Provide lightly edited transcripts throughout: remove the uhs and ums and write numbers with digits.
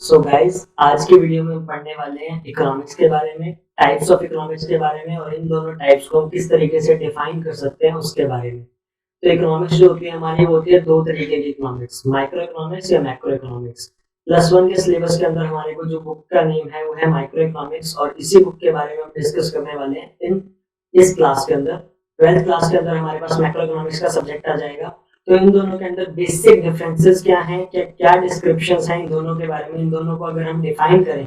So guys, आज की video में हम पढ़ने वाले हैं इकोनॉमिक्स के बारे में, टाइप्स ऑफ इकोनॉमिक्स के बारे में और इन दोनों टाइप्स को हम किस तरीके से डिफाइन कर सकते हैं उसके बारे में। तो इकोनॉमिक्स जो होती है हमारी, वो होती है दो तरीके की इकोनॉमिक्स, माइक्रो इकोनॉमिक्स या मैक्रो इकोनॉमिक्स। प्लस वन के सिलेबस के अंदर हमारे को जो बुक का नेम है वो है माइक्रो इकोनॉमिक्स, और इसी बुक के बारे में हम डिस्कस करने वाले हैं इस क्लास के अंदर। 12th क्लास के अंदर हमारे पास मैक्रो इकोनॉमिक्स का सब्जेक्ट आ जाएगा। तो इन दोनों के अंदर बेसिक डिफरेंसेस क्या हैं, क्या डिस्क्रिप्शंस हैं इन दोनों के बारे में, इन दोनों को अगर हम डिफाइन करें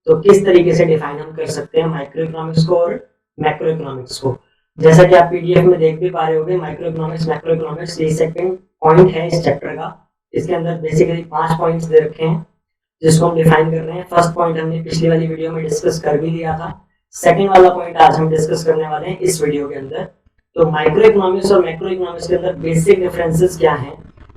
तो किस तरीके से डिफाइन हम कर सकते हैं माइक्रो इकोनॉमिक्स को और मैक्रो इकोनॉमिक्स को। जैसा कि आप पीडीएफ में देख भी पा रहे होंगे, माइक्रो इकोनॉमिक्स मैक्रो इकोनॉमिक्स ये सेकंड पॉइंट है इस चैप्टर का। इसके अंदर बेसिकली 5 पॉइंट्स दे रखे हैं जिसको हम डिफाइन कर रहे हैं। फर्स्ट पॉइंट हमने पिछली वाली वीडियो में डिस्कस कर भी लिया था। सेकंड वाला पॉइंट आज हम डिस्कस करने वाले हैं इस वीडियो के अंदर। तो माइक्रो इकोनॉमिक्स और मैक्रो इकोनॉमिक्स के अंदर बेसिक डिफरेंसेस क्या हैं।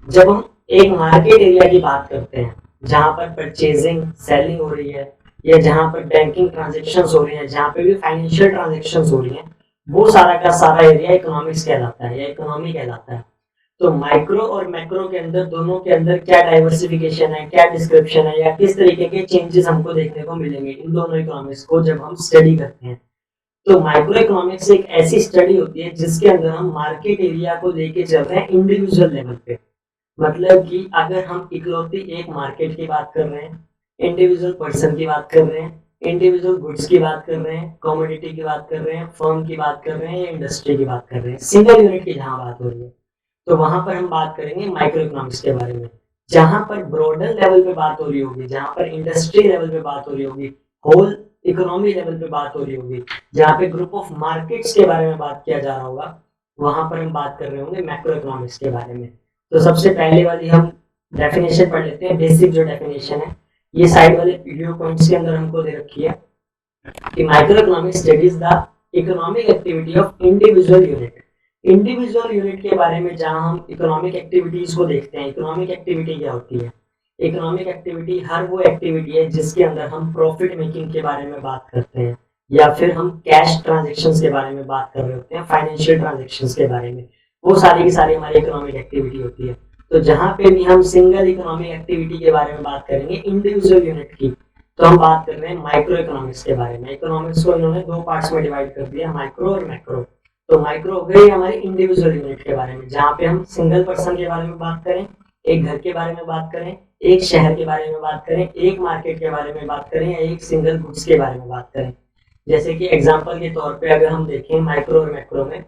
जब हम एक मार्केट एरिया की बात करते हैं जहां पर परचेजिंग सेलिंग हो रही है, या जहां पर बैंकिंग ट्रांजैक्शंस हो रही है, जहां पे भी फाइनेंशियल ट्रांजैक्शंस हो रही हैं, वो सारा का सारा एरिया इकोनॉमिक्स कहलाता है या इकोनॉमी कहलाता है। तो माइक्रो और मैक्रो के अंदर, दोनों के अंदर क्या डाइवर्सिफिकेशन है, क्या डिस्क्रिप्शन है, या किस तरीके के चेंजेस हमको देखने को मिलेंगे इन दोनों इकोनॉमिक्स को जब हम स्टडी करते हैं। तो माइक्रो इकोनॉमिक्स एक ऐसी स्टडी होती है जिसके अंदर हम मार्केट एरिया को लेके चल रहे हैं इंडिविजुअल लेवल पे। मतलब कि अगर हम इकलौती एक मार्केट की बात कर रहे हैं, इंडिविजुअल पर्सन की बात कर रहे हैं, इंडिविजुअल गुड्स की बात कर रहे हैं, कमोडिटी की बात कर रहे हैं, फर्म की बात कर रहे हैं या इंडस्ट्री की बात कर रहे हैं, सिंगल यूनिट की जहां बात हो रही है, तो वहां पर हम बात करेंगे माइक्रो इकोनॉमिक्स के बारे में। जहां पर ब्रॉडर लेवल पे बात हो रही होगी, जहां पर इंडस्ट्री लेवल पे बात हो रही होगी, होल इकोनॉमी लेवल पे बात हो रही होगी, जहां पे ग्रुप ऑफ मार्केट्स के बारे में बात किया जा रहा होगा, वहां पर हम बात कर रहे होंगे मैक्रो इकोनॉमिक्स के बारे में। तो सबसे पहले वाली हम डेफिनेशन पढ़ लेते हैं। बेसिक जो डेफिनेशन है ये साइड वाले वीडियो पॉइंट्स के अंदर हमको दे रखी है कि micro economics studies the economic activity of individual unit. Individual unit के बारे में जहां हम इकोनॉमिक एक्टिविटीज को देखते हैं। इकोनॉमिक एक्टिविटी क्या होती है? इकोनॉमिक एक्टिविटी हर वो एक्टिविटी है जिसके अंदर हम प्रॉफिट मेकिंग के बारे में बात करते हैं, या फिर हम कैश ट्रांजेक्शन्स के बारे में बात कर रहे होते हैं, फाइनेंशियल ट्रांजेक्शन्स के बारे में। वो सारी की सारी हमारी इकोनॉमिक एक्टिविटी होती है। तो जहां पे भी हम सिंगल इकोनॉमिक एक्टिविटी के बारे में बात करेंगे इंडिविजुअल यूनिट की, तो हम बात कर रहे हैं माइक्रो इकोनॉमिक्स के बारे में। इकोनॉमिक्स को इन्होंने दो पार्ट्स में डिवाइड कर दिया, माइक्रो और मैक्रो। तो माइक्रो हो गई हमारी इंडिविजुअल यूनिट के बारे में, जहाँ पे हम सिंगल पर्सन के बारे में बात करें, एक घर के बारे में बात करें, एक शहर के बारे में बात करें, एक मार्केट के बारे में बात करें, या एक सिंगल गुड्स के बारे में बात करें। जैसे कि एग्जांपल के तौर पे अगर हम देखें माइक्रो और मैक्रो में,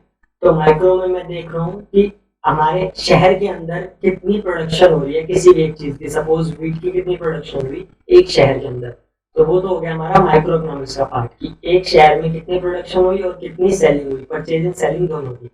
तो माइक्रो में मैं देख रहा हूँ कि हमारे शहर के अंदर कितनी प्रोडक्शन हो रही है किसी भी एक चीज की। सपोज व्हीट की कितनी प्रोडक्शन हुई एक शहर के अंदर, तो वो तो हो गया हमारा माइक्रो इकोनॉमिक्स का पार्ट कि एक शहर में कितनी प्रोडक्शन हुई और कितनी सेलिंग हुई, परचेजिंग सेलिंग दोनों की।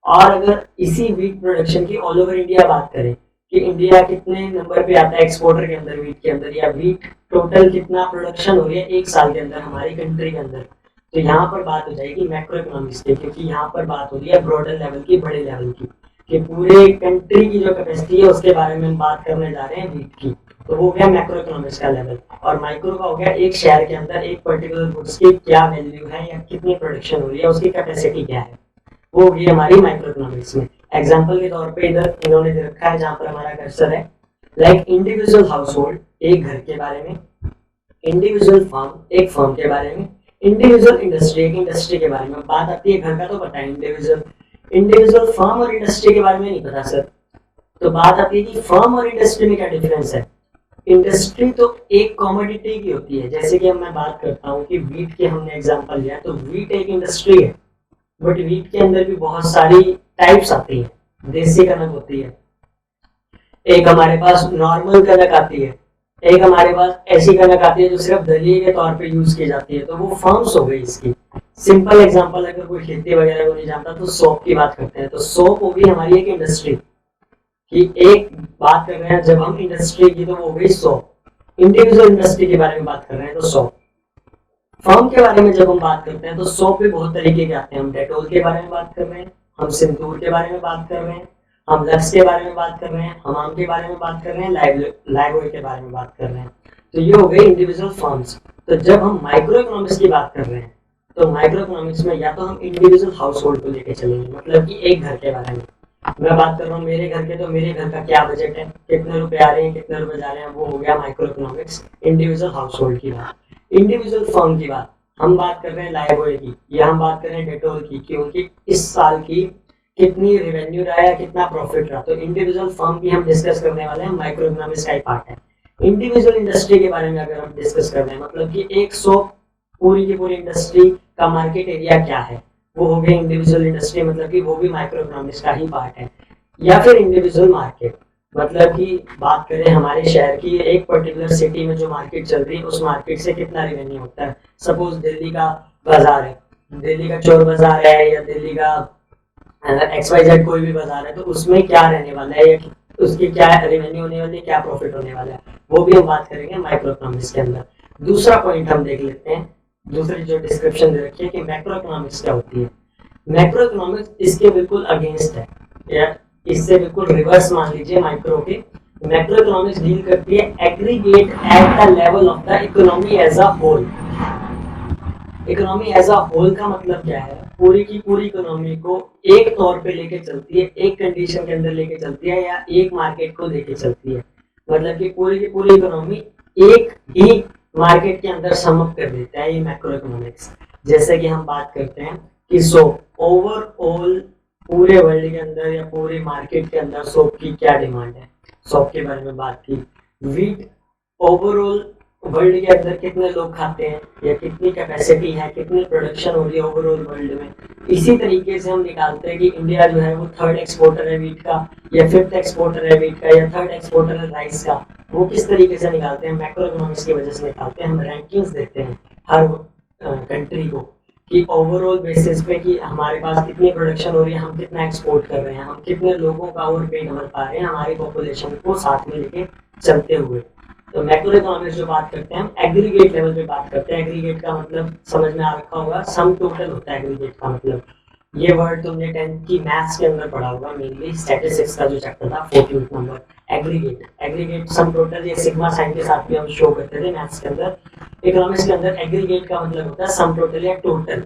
और अगर इसी व्हीट प्रोडक्शन की ऑल ओवर इंडिया बात करें कि इंडिया कितने नंबर पे आता है एक्सपोर्टर के अंदर व्हीट के अंदर, या व्हीट टोटल कितना प्रोडक्शन हो रही है एक साल के अंदर हमारी कंट्री के अंदर, तो यहाँ पर बात हो जाएगी मैक्रो इकोनॉमिक्स की, क्योंकि यहाँ पर बात हो रही है ब्रॉडर लेवल की, बड़े लेवल की, कि पूरे कंट्री की जो कैपेसिटी है उसके बारे में हम बात करने जा रहे हैं व्हीट की। तो वो हो गया मैक्रो इकोनॉमिक्स का लेवल। और माइक्रो का हो गया एक शहर के अंदर एक पर्टिकुलर गुड्स की क्या वैल्यू है या कितनी प्रोडक्शन हो रही है, उसकी कैपेसिटी क्या है, वो होगी हमारी माइक्रो इकोनॉमिक्स में। एग्जांपल के तौर पे इधर इन्होंने दे रखा है जहां पर हमारा कर्सर है, लाइक इंडिविजुअल हाउस होल्ड एक घर के बारे में, इंडिविजुअल फर्म एक फर्म के बारे में, इंडिविजुअल इंडस्ट्री एक इंडस्ट्री के बारे में। बात आती है घर का तो पता है, इंडिविजुअल फर्म और इंडस्ट्री के बारे में नहीं पता सर। तो बात आती है कि फर्म और इंडस्ट्री में क्या डिफरेंस है। इंडस्ट्री तो एक कमोडिटी की होती है, जैसे कि मैं बात करता हूँ कि व्हीट के हमने एग्जांपल लिया, तो व्हीट एक इंडस्ट्री है, बट व्हीट के अंदर भी बहुत सारी टाइप्स आती है। देसी कनक होती है, एक हमारे पास नॉर्मल कनक आती है, एक हमारे पास ऐसी कनक आती है जो सिर्फ दलिए के तौर पे यूज की जाती है। तो वो फर्म्स हो गई इसकी। सिंपल एग्जांपल, अगर कोई खेती वगैरह को नहीं जानता तो सोप की बात करते हैं, तो सोप होगी हमारी एक इंडस्ट्री कि एक बात कर रहे हैं जब हम इंडस्ट्री की, तो वो हो गई सोप। इंडिविजुअल इंडस्ट्री के बारे में बात कर रहे हैं तो सोप। फर्म के बारे में जब हम बात करते हैं तो सोप भी बहुत तरीके के आते हैं। हम डेटोल के बारे में बात कर रहे हैं, हम सिंदूर के बारे में बात कर रहे हैं, हम लक्स के बारे में बात कर रहे हैं, हमाम के बारे में बात कर रहे हैं, लाइव के बारे में बात कर रहे हैं। तो ये हो गई इंडिविजुअल फर्म्स। तो जब हम माइक्रो इकोनॉमिक्स की बात कर रहे हैं तो माइक्रो इकोनॉमिक्स में या तो हम इंडिविजुअल हाउस होल्ड को लेकर चलेंगे, मतलब कि एक घर के बारे में, मैं बात कर रहा हूँ मेरे घर के, तो मेरे घर का क्या बजट है, कितने रुपए आ रहे हैं, कितने रुपए जा रहे हैं, वो हो गया micro economics. Individual house hold की बात, इंडिविजुअल फर्म की बात, हम बात कर रहे हैं लाइबोए की, या हम बात कर रहे हैं डेटोल की, क्योंकि इस साल की कितनी रेवेन्यू रहा है, कितना प्रॉफिट रहा। तो इंडिविजुअल फर्म की हम डिस्कस करने वाले हैं, माइक्रो इकोनॉमिक्स का ही पार्ट है। इंडिविजुअल इंडस्ट्री के बारे में अगर हम डिस्कस कर रहे हैं, मतलब कि एक सौ पूरी की पूरी इंडस्ट्री का मार्केट एरिया क्या है, वो हो गया इंडिविजुअल इंडस्ट्री, मतलब कि वो भी माइक्रो इकोनॉमिक्स का ही पार्ट है। या फिर इंडिविजुअल मार्केट, मतलब कि बात करें हमारे शहर की, एक पर्टिकुलर सिटी में जो मार्केट चल रही है, उस मार्केट से कितना रेवेन्यू होता है। सपोज दिल्ली का बाजार है, दिल्ली का चोर बाजार है, या दिल्ली का XYZ कोई भी बाजार है, तो उसमें क्या रहने वाला है, या उसकी क्या रेवेन्यू होने वाली है, क्या प्रॉफिट होने वाला है, वो भी हम बात करेंगे माइक्रो इकोनॉमिक्स के अंदर। दूसरा पॉइंट हम देख लेते हैं, दूसरी जो डिस्क्रिप्शन दे रखी है कि मैक्रो इकोनॉमिक्स क्या होती है। मैक्रो इकोनॉमिक्स इसके बिल्कुल अगेंस्ट है, या इससे बिल्कुल रिवर्स मान लीजिए माइक्रो के। मैक्रो इकोनॉमिक्स डील करती है aggregate at the level of the economy as a whole. Economy as a whole का मतलब क्या है, पूरी की पूरी इकोनॉमी को एक तौर पे लेके चलती है, एक कंडीशन के अंदर लेके चलती है, या एक मार्केट को लेके चलती है। मतलब कि पूरी की पूरी इकोनॉमी एक ही मार्केट के अंदर सम अप कर देता है ये मैक्रो इकोनॉमिक्स। जैसे कि हम बात करते हैं कि ओवरऑल पूरे वर्ल्ड के अंदर या पूरे मार्केट के अंदर सोप की क्या डिमांड है, सोप के बारे में बात की। वीट ओवरऑल वर्ल्ड के अंदर कितने लोग खाते हैं, या कितनी कैपेसिटी है, कितनी प्रोडक्शन हो रही है ओवरऑल वर्ल्ड में। इसी तरीके से हम निकालते हैं कि इंडिया जो है वो थर्ड एक्सपोर्टर है वीट का, या फिफ्थ एक्सपोर्टर है वीट का, या थर्ड एक्सपोर्टर है राइस का। वो किस तरीके से निकालते हैं, मैक्रो इकोनॉमिक्स की वजह से निकालते हैं। हम रैंकिंग्स देते हैं हर कंट्री को, कि ओवरऑल बेसिस पे कि हमारे पास कितनी प्रोडक्शन हो रही है, हम कितना एक्सपोर्ट कर रहे हैं, हम कितने लोगों का और पेट भर पा रहे हैं हमारी पॉपुलेशन को साथ में लेके चलते हुए। तो मैक्रो इकोनॉमिक्स जो बात करते हैं हम एग्रीगेट लेवल पे बात करते हैं। एग्रीगेट का मतलब समझ में आ रखा होगा, सम टोटल होता है एग्रीगेट का मतलब। ये वर्ड तुमने 10th की मैथ्स के अंदर पढ़ा होगा, मेनली स्टैटिस्टिक्स का जो चैप्टर था 14th number. Aggregate aggregate sum total, ये सिग्मा साइन के साथ भी हम शो करते थे मैथ्स के अंदर। इकोनॉमिक्स के अंदर एग्रीगेट का मतलब होता है सम टोटल या टोटल।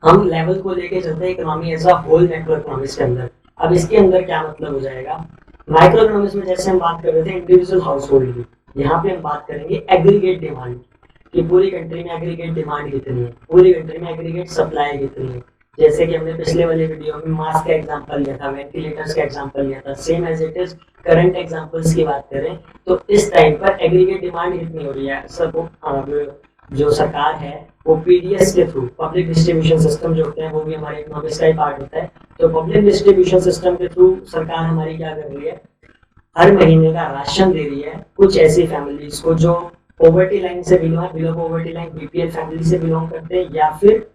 हम लेवल को लेके चलते हैं economy as a whole macro economics के अंदर। अब इसके अंदर क्या मतलब हो जाएगा, माइक्रो इकोनॉमिक्स में जैसे हम बात कर रहे थे इंडिविजुअल हाउस होल्ड की, यहाँ पे हम बात करेंगे एग्रीगेट डिमांड की, पूरी कंट्री में एग्रीगेट डिमांड कितनी है, पूरी कंट्री में एग्रीगेट सप्लाई कितनी है। जैसे कि हमने पिछले वाले वीडियो में मास्क का एग्जांपल लिया था, वेंटिलेटर्स का एग्जांपल लिया था, same as it is current examples की बात करें तो इस टाइम पर एग्रीगेट डिमांड कितनी हो रही है। सब जो सरकार है वो पीडीएस के थ्रू, पब्लिक डिस्ट्रीब्यूशन सिस्टम जो होते हैं, वो भी हमारे इकोनॉमिक्स का ही पार्ट होता है। तो पब्लिक डिस्ट्रीब्यूशन सिस्टम के थ्रू सरकार हमारी क्या कर रही है, हर महीने का राशन दे रही है कुछ ऐसी फैमिलीज को जो पॉवर्टी लाइन से belong, below poverty line BPL family से बिलोंग करते हैं, या फिर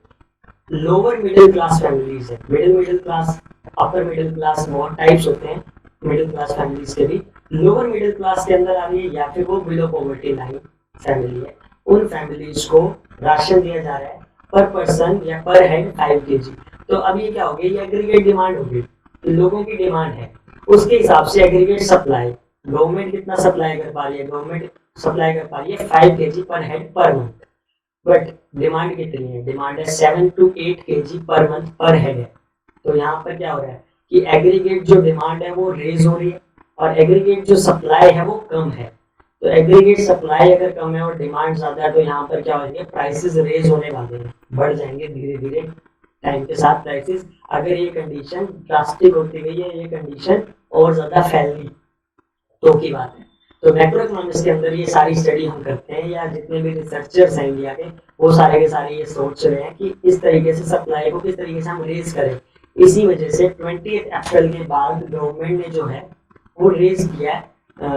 लोअर मिडिल क्लास फैमिलीज है। Middle class, upper middle class, बहुत टाइप्स होते हैं मिडिल क्लास फैमिलीज के भी। लोअर मिडिल क्लास के अंदर आ रही है, या फिर वो बिलो पॉवर्टी लाइन फैमिली है, उन फैमिलीज को राशन दिया जा रहा है पर पर्सन या पर हेड 5 kg। तो अब ये क्या हो गया, ये एग्रीगेट डिमांड हो गई, लोगों की डिमांड है, उसके हिसाब से एग्रीगेट सप्लाई। गवर्नमेंट कितना सप्लाई कर पा रही है, गवर्नमेंट सप्लाई कर पा रही है 5 kg पर head per month, but demand कितनी है, डिमांड है 7 to 8 kg पर मंथ पर हेड है। तो यहाँ पर क्या हो रहा है कि एग्रीगेट जो डिमांड है वो रेज हो रही है, और एग्रीगेट जो सप्लाई है वो कम है। तो एग्रीगेट सप्लाई अगर कम है और डिमांड ज्यादा है, तो यहाँ पर क्या हो जाएंगे, प्राइसेस रेज होने वाले हैं, बढ़ जाएंगे धीरे धीरे टाइम के साथ प्राइसेस। अगर ये कंडीशन ड्रास्टिक होती गई है, ये कंडीशन और ज्यादा फैल गई तो की बात है। तो मैक्रो इकोनॉमिक्स के अंदर ये सारी स्टडी हम करते हैं, या जितने भी रिसर्चर्स हैं इंडिया के, वो सारे के सारे ये सोच रहे हैं कि इस तरीके से सप्लाई को किस तरीके से हम रेज करें। इसी वजह से 20 अप्रैल के बाद गवर्नमेंट ने जो है वो रेज किया है,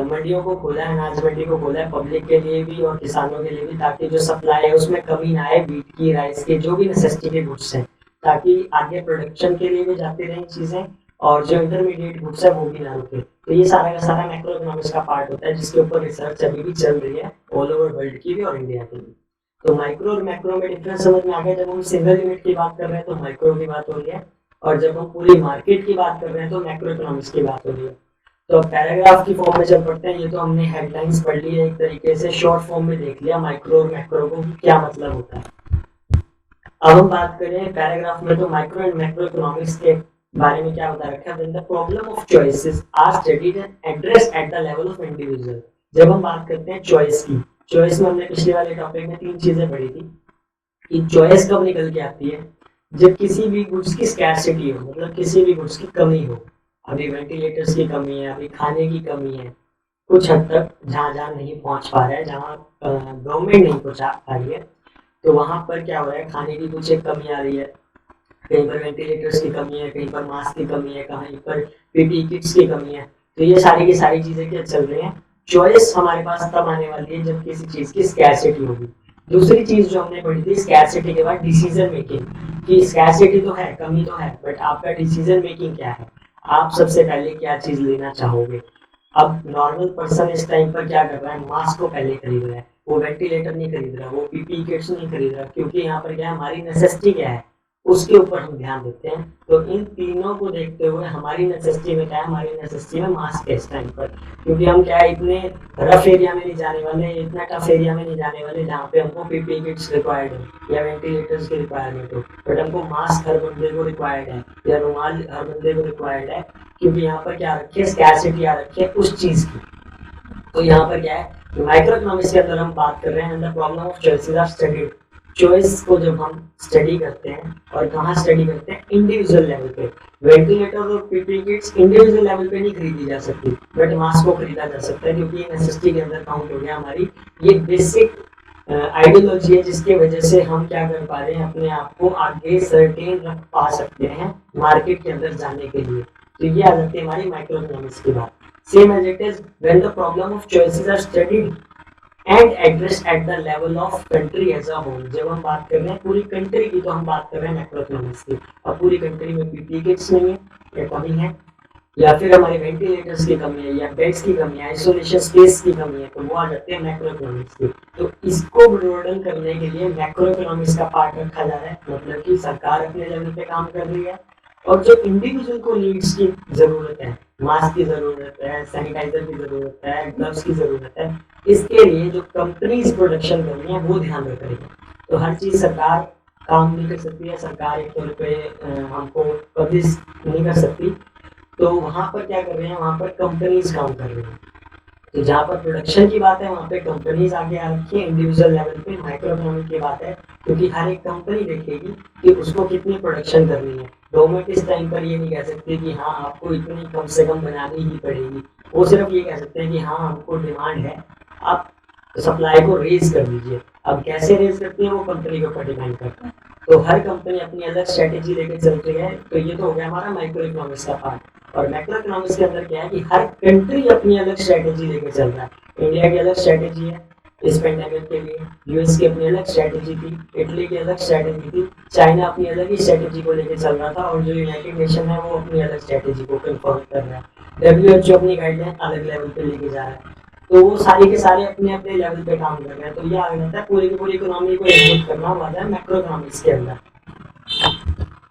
मंडियों को खोला है, अनाज मंडी को खोला है पब्लिक के लिए भी और किसानों के लिए भी, ताकि जो सप्लाई है उसमें कमी ना आए, वीट की, राइस के, जो भी नेसेसिटी के गुड्स हैं, ताकि आगे प्रोडक्शन के लिए भी जाती रहें चीजें, और जो इंटरमीडिएट गुड्स है वो भी ना रुके। तो ये सारा का सारा मैक्रो इकोनॉमिक्स का पार्ट होता है, जिसके ऊपर रिसर्च अभी भी चल रही है ऑल ओवर वर्ल्ड की भी और इंडिया की भी। तो माइक्रो और मैक्रो में डिफरेंस समझ में आ गया। जब हम सिंगल यूनिट की बात कर रहे हैं तो माइक्रो की बात हो रही है, और जब हम पूरी मार्केट की बात कर रहे हैं तो मैक्रो इकोनॉमिक्स की बात हो रही है। तो पैराग्राफ की फॉर्म में चल पड़ते हैं। ये तो हमने हेडलाइंस पढ़ ली है, एक तरीके से शॉर्ट फॉर्म में देख लिया माइक्रो और मैक्रो को क्या मतलब होता है। अब हम बात करें पैराग्राफ में, तो माइक्रो एंड मैक्रो इकोनॉमिक्स के बारे में क्या बता रखा है, when the problem of choices are studied and address at the level of individual. जब हम बात करते हैं चॉइस की, चॉइस में हमने पिछले वाले टॉपिक में 3 चीजें पढ़ी थी कि चॉइस कब निकल के आती है, जब किसी भी गुड्स की स्कैरसिटी हो, मतलब किसी भी गुड्स की कमी हो। अभी वेंटिलेटर्स की कमी है, अभी खाने की कमी है, कुछ हद तक जहाँ जहाँ नहीं पहुँच पा रहा है, जहाँ गवर्नमेंट नहीं पहुँचा पा रही है, तो वहाँ पर क्या हो रहा है, खाने की कुछ एक कमी आ रही है, कहीं पर वेंटिलेटर्स की कमी है, कहीं पर मास्क की कमी है, कहीं पर पीपीई किट्स की कमी है। तो ये सारी की सारी चीजें क्या चल रही हैं, चॉइस हमारे पास तब आने वाली है जब किसी चीज की स्कैरसिटी होगी। दूसरी चीज जो हमने पढ़ी थी स्कैरसिटी के बाद डिसीजन मेकिंग, कि स्कैरसिटी तो है, कमी तो है, बट आपका डिसीजन मेकिंग क्या है, आप सबसे पहले क्या चीज लेना चाहोगे। अब नॉर्मल पर्सन इस टाइम पर क्या कर रहा है, मास्क को पहले खरीद रहा है, वो वेंटिलेटर नहीं खरीद रहा, वो पीपीई किट्स नहीं खरीद रहा, क्योंकि यहाँ पर क्या है, हमारी नेसेसिटी क्या है उसके ऊपर हम ध्यान देते हैं। तो इन तीनों को देखते हुए हमारी नेसेसिटी में क्या है, हमारी नेसेसिटी में मास्क है इस टाइम पर, क्योंकि हम क्या है, इतने रफ एरिया में नहीं जाने वाले, इतना टफ एरिया में नहीं जाने वाले जहाँ पे हमको पीपीई किट्स रिक्वायर्ड हो या वेंटिलेटर्स की रिक्वायरमेंट हो, बट हमको मास्क हर बंदे को रिक्वायर्ड है या रुमाल हर बंदे को रिक्वायर्ड है, क्योंकि यहाँ पर क्या रखी है, स्कैरसिटी आ रखी है उस चीज की। तो यहाँ पर क्या है, माइक्रो इकोनॉमिक्स के अंदर हम बात कर रहे हैं, the problem of choices are studied. Choice को जब हम स्टडी करते हैं, और कहाँ स्टडी करते हैं, इंडिविजुअल लेवल पे। वेंटिलेटर और पीपीई किट्स इंडिविजुअल लेवल पे नहीं खरीदी जा सकती, बट मास्क को खरीदा जा सकता है, क्योंकि ये नेसेसिटी के अंदर काउंट हो गया हमारी। ये बेसिक आइडियोलॉजी है जिसके वजह से हम क्या कर पा रहे हैं, अपने आप को आगे सर्टेन रख पा सकते हैं मार्केट के अंदर जाने के लिए। तो ये आ जाती है हमारी माइक्रो इकोनॉमिक्स की बात। Same as it is when the problem of choices are studied and address at the level of country as a whole. जब हम बात कर रहे हैं पूरी कंट्री की, तो हम बात कर रहे हैं मैक्रो इकोनॉमिक्स की। अब पूरी कंट्री में पीपीई किट्स नहीं है या कमी है, या फिर हमारे वेंटिलेटर्स की कमी है, या बेड्स की कमी है, आइसोलेशन स्पेस की कमी है, तो वो आ जाते हैं मैक्रो इकोनॉमिक्स की। तो इसको ब्रोडन करने के लिए मैक्रो इकोनॉमिक्स का पार्ट रखा जा रहा है, मतलब कि सरकार अपने लेवल पे काम कर रही है, और जो इंडिविजुअल को नीड्स की जरूरत है, मास्क की जरूरत है, सैनिटाइजर की जरूरत है, ग्लव्स की जरूरत है, इसके लिए जो कंपनीज प्रोडक्शन कर रही है वो ध्यान रख रही है। तो हर चीज सरकार काम नहीं कर सकती है, सरकार एक तौर पे हमको पब्लिश नहीं कर सकती, तो वहां पर क्या कर रहे हैं, वहां पर कंपनीज काम कर रही हैं। तो जहाँ पर प्रोडक्शन की बात है वहाँ पे कंपनीज आगे आ रखी है, इंडिविजुअल लेवल पे माइक्रो इकोनॉमिक की बात है, क्योंकि हर एक कंपनी देखेगी कि उसको कितनी प्रोडक्शन करनी है। गवर्नमेंट इस टाइम पर ये नहीं कह सकती कि हाँ आपको इतनी कम से कम बनानी ही पड़ेगी, वो सिर्फ ये कह सकते हैं कि हाँ हमको डिमांड है, आप सप्लाई को रेज कर दीजिए। अब कैसे रेज करती है वो कंपनी के ऊपर डिपेंड करता है। तो हर कंपनी अपनी अलग स्ट्रेटेजी लेकर चलती है। तो ये तो हो गया हमारा माइक्रो इकोनॉमिक्स का पार्ट। और मैक्रो इकोनॉमिक्स के अंदर क्या है कि हर कंट्री अपनी अलग स्ट्रेटेजी लेकर चल रहा है। इंडिया की अलग स्ट्रेटेजी है इस पेंडेमिक के लिए, यूएस की अपनी अलग स्ट्रेटेजी थी, इटली की अलग स्ट्रेटेजी थी, चाइना अपनी अलग ही स्ट्रेटेजी को लेकर चल रहा था, और जो यूनाइटेड नेशन है वो अपनी अलग स्ट्रेटेजी को कंफर्म कर रहा है। डब्ल्यूएचओ अपनी गाइडलाइन अलग लेवल पे लेके जा रहा है। तो वो सारे के सारे अपने अपने लेवल पे काम कर रहे हैं। तो ये आ जाता है पूरी की पूरी इकोनॉमी को एग्जीक्यूट करना हुआ है मैक्रो इकोनॉमिक्स के अंदर।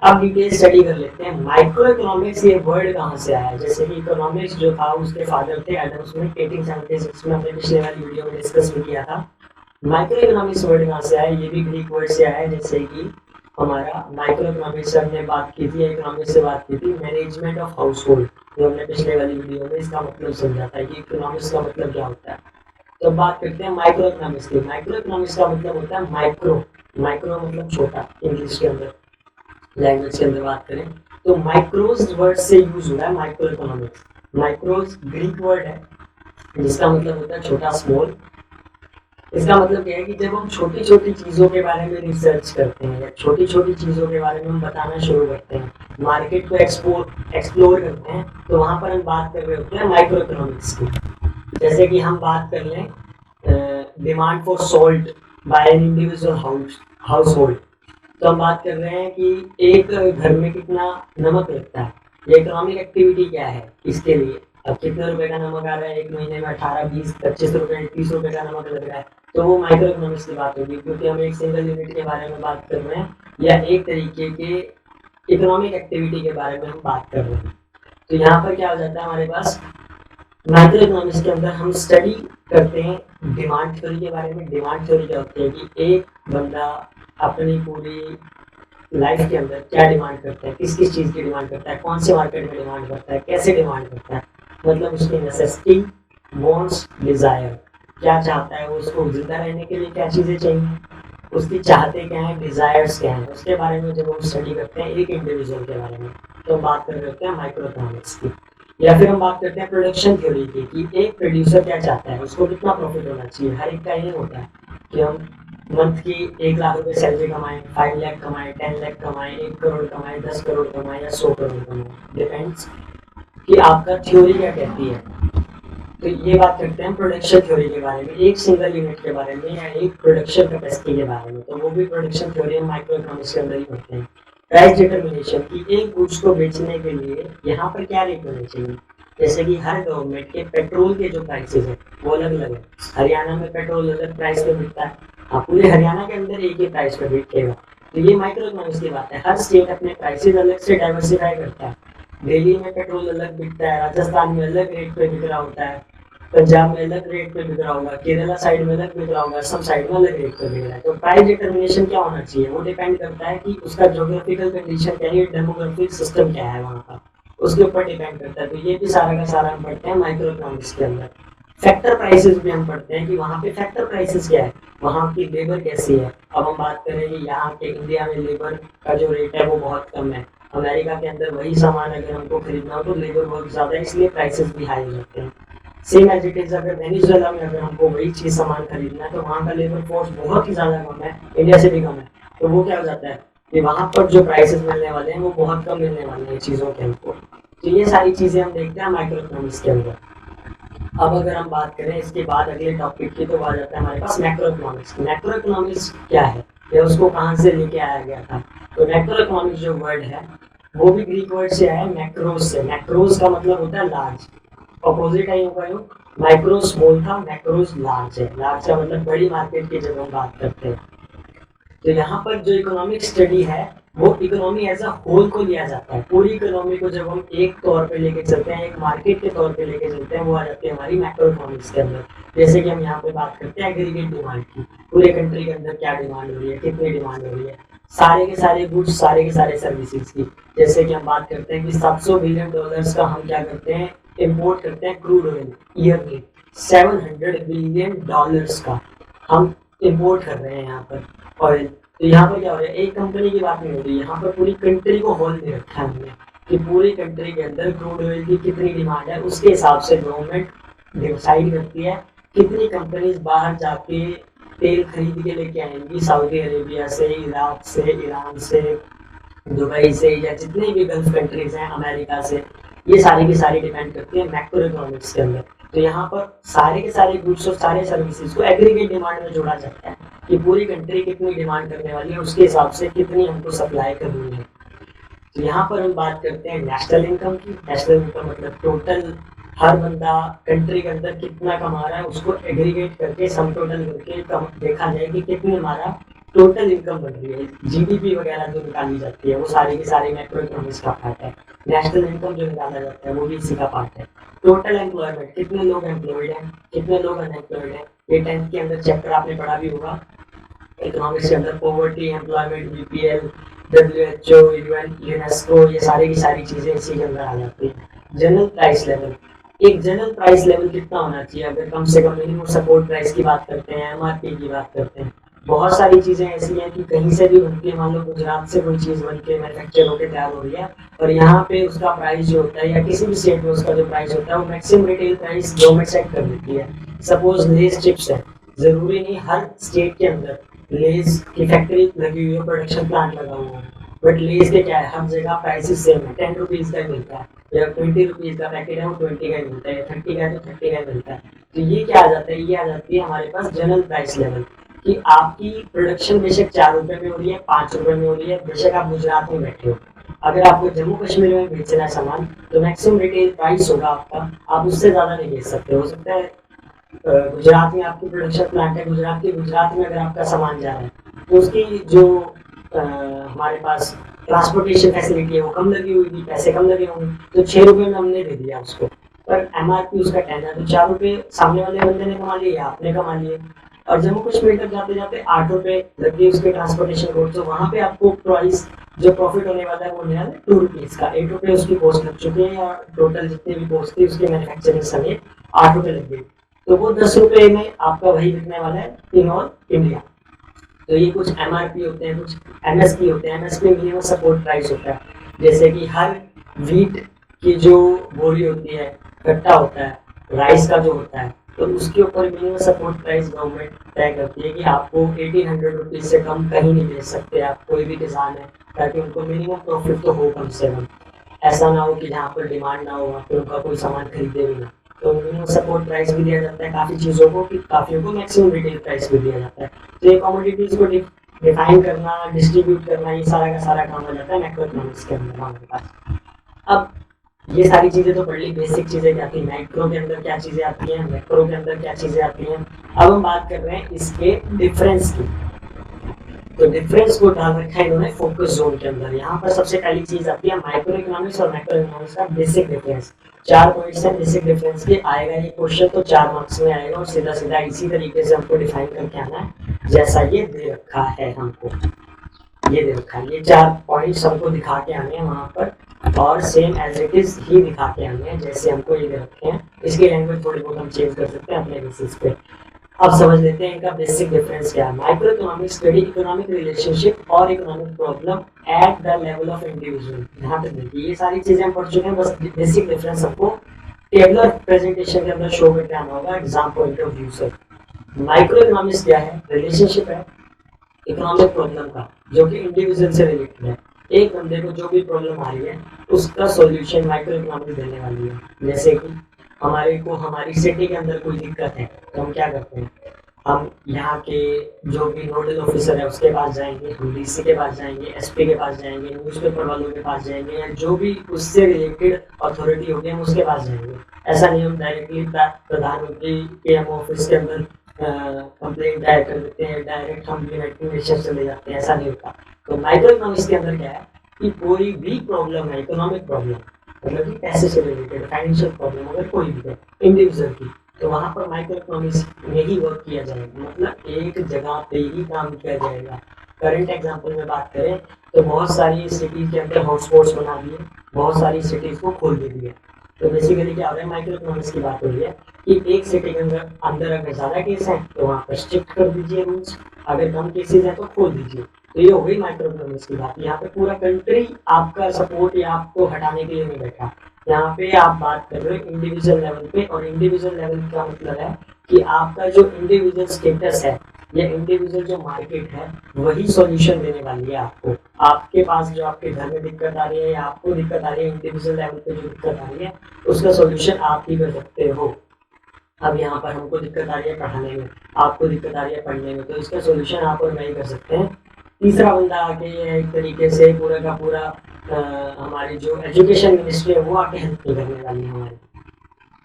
अब डिटेल स्टडी कर लेते हैं माइक्रो इकोनॉमिक्स ये वर्ड कहाँ से आया है। जैसे कि इकोनॉमिक्स जो था उसके फादर थे एडम स्मिथ, 1876 में, हमने पिछले वाली वीडियो में डिस्कस भी किया था। माइक्रो इकोनॉमिक्स वर्ड कहाँ से आया, ये भी ग्रीक वर्ड से आया है। जैसे कि हमारा माइक्रो इकोनॉमिक्स हमने बात की थी, इकोनॉमिक्स से बात की थी, मैनेजमेंट ऑफ हाउस होल्ड, जो हमने पिछले वाली वीडियो में इसका मतलब समझा था कि इकोनॉमिक्स का मतलब क्या होता है। तो बात करते हैं माइक्रो इकोनॉमिक्स की। माइक्रो इकोनॉमिक्स का मतलब होता है माइक्रो, माइक्रो मतलब छोटा, इंग्लिश के अंदर लैंग्वेज के अंदर बात करें तो माइक्रोज वर्ड से यूज हो रहा है माइक्रो इकोनॉमिक्स। माइक्रोज ग्रीक वर्ड है जिसका मतलब होता है छोटा, स्मॉल। इसका मतलब क्या है कि जब हम छोटी छोटी चीजों के बारे में रिसर्च करते हैं या छोटी छोटी चीजों के बारे में हम बताना शुरू करते हैं, मार्केट को एक्सप्लोर करते हैं, तो वहां पर हम बात कर रहे होते हैं माइक्रो इकोनॉमिक्स की। जैसे कि हम बात कर लें demand for salt by an individual house hold, तो हम बात कर रहे हैं कि एक घर में कितना नमक लगता है, ये इकोनॉमिक एक्टिविटी क्या है इसके लिए। अब कितने रुपए का नमक आ रहा है, एक महीने में 18, 20, 25 रुपए, 30 रुपए का नमक लग रहा है, तो वो माइक्रो इकोनॉमिक्स की बात होगी, क्योंकि हम एक सिंगल यूनिट के बारे में बात कर रहे हैं या एक तरीके के इकोनॉमिक एक्टिविटी के बारे में हम बात कर रहे हैं। तो यहाँ पर क्या हो जाता है हमारे पास, माइक्रो इकोनॉमिक्स के अंदर हम स्टडी करते हैं डिमांड थ्योरी के बारे में। डिमांड थ्योरी क्या होती है कि एक बंदा अपनी पूरी लाइफ के अंदर क्या डिमांड करता है, किस किस चीज़ की डिमांड करता है, कौन से मार्केट में डिमांड करता है, कैसे डिमांड करता है, मतलब उसकी नेसेसिटी, वांट्स, डिजायर, क्या चाहता है वो, उसको जिंदा रहने के लिए क्या चीज़ें चाहिए, उसकी चाहते क्या है, डिजायर्स क्या है, उसके बारे में जब हम स्टडी करते हैं एक इंडिविजुअल के बारे में, तो हम बात कर रहे होते हैं माइक्रो इकोनॉमिक्स की। या फिर हम बात करते हैं प्रोडक्शन थ्योरी की, कि एक प्रोड्यूसर क्या चाहता है, उसको कितना प्रॉफिट होना चाहिए। हर एक का ये होता है कि हम मंथ की 1 लाख रुपए सैलरी कमाएं, 5 लाख कमाएं, 10 लाख कमाएं, 1 करोड़ कमाएं, 10 करोड़ कमाएं या 100 करोड़ कमाएं, डिपेंड्स कि आपका थ्योरी क्या कहती है। तो ये बात करते हैं प्रोडक्शन थ्योरी के बारे में, एक सिंगल यूनिट के बारे में या एक प्रोडक्शन कैपेसिटी के बारे में, तो वो भी प्रोडक्शन थ्योरी हम माइक्रो इकोनॉमिक्स के अंदर ही पढ़ते हैं। प्राइस डिटर्मिनेशन की, एक गुड्स को बेचने के लिए यहाँ पर क्या रेट होने चाहिए, जैसे कि हर गवर्नमेंट के पेट्रोल के जो प्राइसेस है वो अलग अलग है। हरियाणा में पेट्रोल अलग प्राइस पे बिकता है, हाँ पूरे हरियाणा के अंदर एक ही प्राइस पे बिकेगा। तो ये माइक्रो इकोनॉमिक्स की बात है, हर स्टेट अपने प्राइसेस अलग से डाइवर्सिफाई करता है। दिल्ली में पेट्रोल अलग बिकता है, राजस्थान में अलग रेट पे बिक रहा होता है, पंजाब में अलग रेट पे बिक रहा होगा, केरला साइड में अलग बिक रहा होगा, सब साइड में अलग रेट पे बिक रहा है। तो प्राइस डिटर्मिनेशन क्या होना चाहिए, वो डिपेंड करता है कि उसका ज्योग्राफिकल कंडीशन क्या है, डेमोग्राफिक सिस्टम क्या है वहाँ का, उसके ऊपर डिपेंड करता है। तो ये भी सारा का सारा हम पढ़ते हैं माइक्रो इकोनॉमिक्स के अंदर। फैक्टर प्राइसेस भी हम पढ़ते हैं कि वहाँ पे फैक्टर प्राइसेस क्या है, वहाँ की लेबर कैसी है। अब हम बात करें कि यहाँ के इंडिया में लेबर का जो रेट है वो बहुत कम है, अमेरिका के अंदर वही सामान अगर हमको खरीदना हो तो लेबर बहुत ज़्यादा है, इसलिए प्राइसेस भी हाई होते हैं। सेम एज इट इज अगर वेनेजुएला में अगर हमको वही चीज सामान खरीदना है तो वहाँ का लेबर फोर्स बहुत ही ज्यादा कम है, इंडिया से भी कम है। तो वो क्या हो जाता है कि वहाँ पर जो प्राइसेस मिलने वाले हैं वो बहुत कम मिलने वाले हैं चीजों के हमको। तो ये सारी चीजें हम देखते हैं माइक्रो इकोनॉमिक्स के अंदर। अब अगर हम बात करें इसके बाद अगले टॉपिक की, तो आ जाता है हमारे पास मैक्रो इकोनॉमिक्स। मैक्रो इकोनॉमिक्स क्या है या उसको कहाँ से लेके आया गया था। तो मैक्रो इकोनॉमिक्स जो वर्ड है वो भी ग्रीक वर्ड से आया है, मैक्रोस से। मैक्रोस का मतलब होता है लार्ज, अपोजिट है माइक्रो स्मॉल था, मैक्रोस लार्ज है। लार्ज का मतलब बड़ी मार्केट की जब हम बात करते हैं। तो यहाँ पर जो इकोनॉमिक स्टडी है वो इकोनॉमी एज अ होल को लिया जाता है। पूरी इकोनॉमी को जब हम एक तौर पे लेके चलते हैं, एक मार्केट के तौर पे लेके चलते हैं, वो आ जाती है हमारी मैक्रो इकोनॉमिक्स के अंदर। जैसे कि हम यहाँ पे बात करते हैं एग्रीगेट डिमांड की, पूरे कंट्री के अंदर क्या डिमांड हो रही है, कितनी डिमांड हो रही है, सारे के सारे गुड्स, सारे के सारे सर्विसेज की। जैसे कि हम बात करते हैं कि $700 बिलियन का हम क्या करते हैं, इम्पोर्ट करते हैं क्रूड ऑयल ईयरली। $700 बिलियन का हम इम्पोर्ट कर रहे हैं यहाँ पर ऑयल। तो यहाँ पर क्या हो रहा है, एक कंपनी की बात नहीं हो रही, यहाँ पर पूरी कंट्री को होल में रखा है हमने कि पूरी कंट्री के अंदर क्रूड ऑयल की कितनी डिमांड है, उसके हिसाब से गवर्नमेंट डिसाइड करती है कितनी कंपनीज बाहर जाके तेल खरीद के लेके आएंगी, सऊदी अरेबिया से, इराक से, ईरान से, दुबई से, या जितनी भी गल्फ कंट्रीज हैं, अमेरिका से। ये सारी की सारी डिपेंड करती है मैक्रो इकोनॉमिक्स के अंदर। तो यहाँ पर सारे के सारे गुड्स और सारे सर्विसेज को एग्रीगेट डिमांड में जोड़ा जाता है कि पूरी कंट्री कितनी डिमांड करने वाली है, उसके हिसाब से कितनी हमको सप्लाई करनी है। तो यहाँ पर हम बात करते हैं नेशनल इनकम की। नेशनल इनकम मतलब टोटल हर बंदा कंट्री के अंदर कितना कमा रहा है, उसको एग्रीगेट करके सम टोटल करके देखा जाए कि कितनी हमारा टोटल इनकम बन रही है। जीडीपी वगैरह जो निकाली जाती है वो सारी की सारी मैक्रो इकोनॉमिक्स का पार्ट है। नेशनल इनकम जो निकाला जाता है वो भी इसी का पार्ट है। टोटल एम्प्लॉयमेंट, कितने लोग एम्प्लॉयड हैं, कितने लोग अनएम्प्लॉयड हैं, ये 10th के अंदर चैप्टर आपने पढ़ा भी होगा इकोनॉमिक्स के अंदर। Poverty, employment, BPL, WHO, UN, UNESCO, ये सारी की सारी चीजें इसी के अंदर आ जाती है। जनरल प्राइस लेवल, एक जनरल प्राइस लेवल कितना होना चाहिए, अगर कम से कम मिनिमम सपोर्ट प्राइस की बात करते हैं, एमआरपी की बात करते हैं। बहुत सारी चीजें ऐसी हैं कि कहीं से भी बनती है, मान लो गुजरात से कोई चीज बन के मैन्युफैक्चर होकर तैयार हो रही है और यहाँ पे उसका प्राइस जो होता है या किसी भी स्टेट में उसका जो प्राइस होता है वो maximum retail price government set कर देती है। सपोज लेस चिप्स है, जरूरी नहीं हर स्टेट के अंदर लेस की फैक्ट्री लगी हुई है, प्रोडक्शन प्लांट लगा हुआ है, बट लेस के क्या है, हर जगह प्राइसेस सेम है। 10 रुपीज का मिलता है, या 20 रुपीज का पैकेट है वो 20 का मिलता है, 30 का है तो 30 का मिलता है। तो ये क्या आ जाता है, ये आ जाती है हमारे पास जनरल प्राइस लेवल कि आपकी प्रोडक्शन बेशक 4 रुपए में हो रही है, 5 रुपए में हो रही है, बेशक आप गुजरात में बैठे हो, अगर आपको जम्मू कश्मीर में बेचना है सामान तो मैक्सिमम रिटेल प्राइस होगा आपका, आप उससे ज्यादा नहीं बेच सकते। हो सकता है गुजरात में आपकी प्रोडक्शन प्लांट है, गुजरात में अगर आपका सामान जा रहा है तो उसकी जो हमारे पास ट्रांसपोर्टेशन फैसिलिटी है वो कम लगी हुई थी, पैसे कम लगे होंगे, तो 6 रुपए में हमने दे दिया उसको, पर एमआरपी उसका 10 है, तो 4 रुपए सामने वाले बंदे ने कमा लिए या आपने कमा लिए। और जम्मू कश्मीर तक जाते जाते 8 रुपए लग गए उसके ट्रांसपोर्टेशन कोस्ट, तो वहां पे आपको प्राइस जो प्रॉफिट होने वाला है वो होने वाला है 2 रुपीज का। 8 रुपये उसकी कॉस्ट लग चुकी है, या टोटल जितनी भी कॉस्ट थी उसकी मैन्युफैक्चरिंग समेत 8 रुपये लग गई, तो वो 10 रुपये में आपका वही बिकने वाला है इन ऑल इंडिया। तो ये कुछ एमआरपी होते हैं, कुछ एमएसपी होते हैं। एमएसपी मिनिमम सपोर्ट प्राइस होता है, जैसे कि हर वीट की जो बोरी होती है, कट्टा होता है, राइस का जो होता है, तो उसके ऊपर मिनिमम सपोर्ट प्राइस गवर्नमेंट तय करती है कि आपको 1800 रुपीज से कम कहीं नहीं बेच सकते आप, कोई भी किसान है, ताकि उनको मिनिमम प्रॉफिट तो हो कम से कम। ऐसा ना हो कि जहाँ पर डिमांड ना हो वहाँ पर उनका कोई सामान खरीदे भी ना। तो मिनिमम सपोर्ट प्राइस भी दिया जाता है काफ़ी चीज़ों को, कि काफ़ियों को मैक्सिमम रिटेल प्राइस भी दिया जाता है। तो ये कमोडिटीज को डिफाइन करना, डिस्ट्रीब्यूट करना, ये सारा का सारा काम हो जाता है मैक्रो इकोनॉमिक्स के अंदर हमारे पास। अब ये सारी चीजें तो पढ़ ली, बेसिक चीजें क्या थी, मैक्रो के अंदर क्या चीजें आती हैं, मैक्रो के अंदर क्या चीजें आती हैं। अब हम बात कर रहे हैं इसके डिफरेंस की। तो डिफरेंस को डाल रखा है इन्होंने फोकस जोन के अंदर। यहाँ पर सबसे पहली चीज आती है माइक्रो इकोनॉमिक्स और मैक्रो इकोनॉमिक्स का बेसिक डिफरेंस। 4 पॉइंट्स हैं बेसिक डिफरेंस के, आएगा ये क्वेश्चन तो 4 मार्क्स में आएगा, और सीधा सीधा इसी तरीके से हमको डिफाइन करके आना है जैसा ये दे रखा है हमको। ये दे रखा है, ये 4 पॉइंट्स हमको दिखा के आने हैं वहां पर, और सेम एज इट इज ही दिखा के आने हैं जैसे हमको ये दे रखे हैं। इसकी लैंग्वेज थोड़ी बहुत हम चेंज कर सकते हैं अपने बेसिस पे। अब समझ लेते हैं इनका बेसिक डिफरेंस क्या है। Micro economic study economic relationship और economic problem at the level of individual. यहाँ पे देखिए ये सारी चीजें हम पढ़ चुके हैं, बस बेसिक डिफरेंस हमको टेबलर प्रेजेंटेशन के अंदर शो करके आना होगा एग्जाम पॉइंट ऑफ व्यू से। माइक्रो इकोनॉमिक्स क्या है, रिलेशनशिप है इकोनॉमिक प्रॉब्लम का, जो कि इंडिविजुअल से रिलेटेड है। एक बंदे को जो भी प्रॉब्लम आ रही है उसका सॉल्यूशन माइक्रो इकोनॉमिक्स देने वाली है। जैसे कि हमारे को हमारी सिटी के अंदर कोई दिक्कत है, तो हम क्या करते हैं, हम यहाँ के जो भी नोडल ऑफिसर है उसके पास जाएंगे, हम डीसी के पास जाएंगे, एसपी के पास जाएंगे, न्यूज़पेपर वालों के पास जाएंगे, या जो भी उससे रिलेटेड अथॉरिटी होगी हम उसके पास जाएंगे। ऐसा नहीं हम डायरेक्टली प्रधानमंत्री पीएम ऑफिस के अंदर कंप्लेंट दायर कर देते हैं, डायरेक्ट हम यूनाइटेड नेशन चले जाते हैं, ऐसा नहीं होता। तो माइक्रो इकोनॉमिक्स के अंदर क्या है कि कोई भी प्रॉब्लम है, इकोनॉमिक प्रॉब्लम मतलब कि पैसे से रिलेटेड फाइनेंशियल प्रॉब्लम अगर कोई भी है इंडिविजुअल की, तो वहाँ पर माइक्रो इकोनॉमिक्स में ही वर्क किया जाएगा, मतलब एक जगह पे ही काम किया जाएगा। करंट एग्जांपल में बात करें तो बहुत सारी सिटीज के अंदर हॉटस्पॉट्स बना दिए, बहुत सारी सिटीज को खोल भी दिया। तो बेसिकली क्या हो रहा है, माइक्रो इकोनॉमिक्स की बात हो रही है कि एक सिटी के अंदर अगर ज्यादा केस हैं तो वहाँ पर स्ट्रिक्ट कर दीजिए रूल्स, अगर कम केसेस हैं तो खोल दीजिए। तो ये हो गई माइक्रो इकोनॉमिक्स की बात। यहाँ पे पूरा कंट्री आपका सपोर्ट या आपको हटाने के लिए नहीं बैठा, यहाँ पे आप बात कर रहे हो इंडिविजुअल लेवल पे। और इंडिविजुअल लेवल का मतलब है कि आपका जो इंडिविजुअल स्टेटस है या इंडिविजुअल जो मार्केट है वही सॉल्यूशन देने वाली है आपको। आपके पास जो आपके घर में दिक्कत आ रही है या आपको दिक्कत आ रही है, इंडिविजुअल लेवल पे जो दिक्कत आ रही है उसका सॉल्यूशन आप ही कर सकते हो। अब यहाँ पर हमको दिक्कत आ रही है पढ़ाने में, आपको दिक्कत आ रही है पढ़ने में, तो इसका सॉल्यूशन आप और मैं ही कर सकते हैं। तीसरा बंदा आके एक तरीके से पूरा का पूरा हमारी जो एजुकेशन मिनिस्ट्री है वो आके हेल्प नहीं करने वाली है हमारी।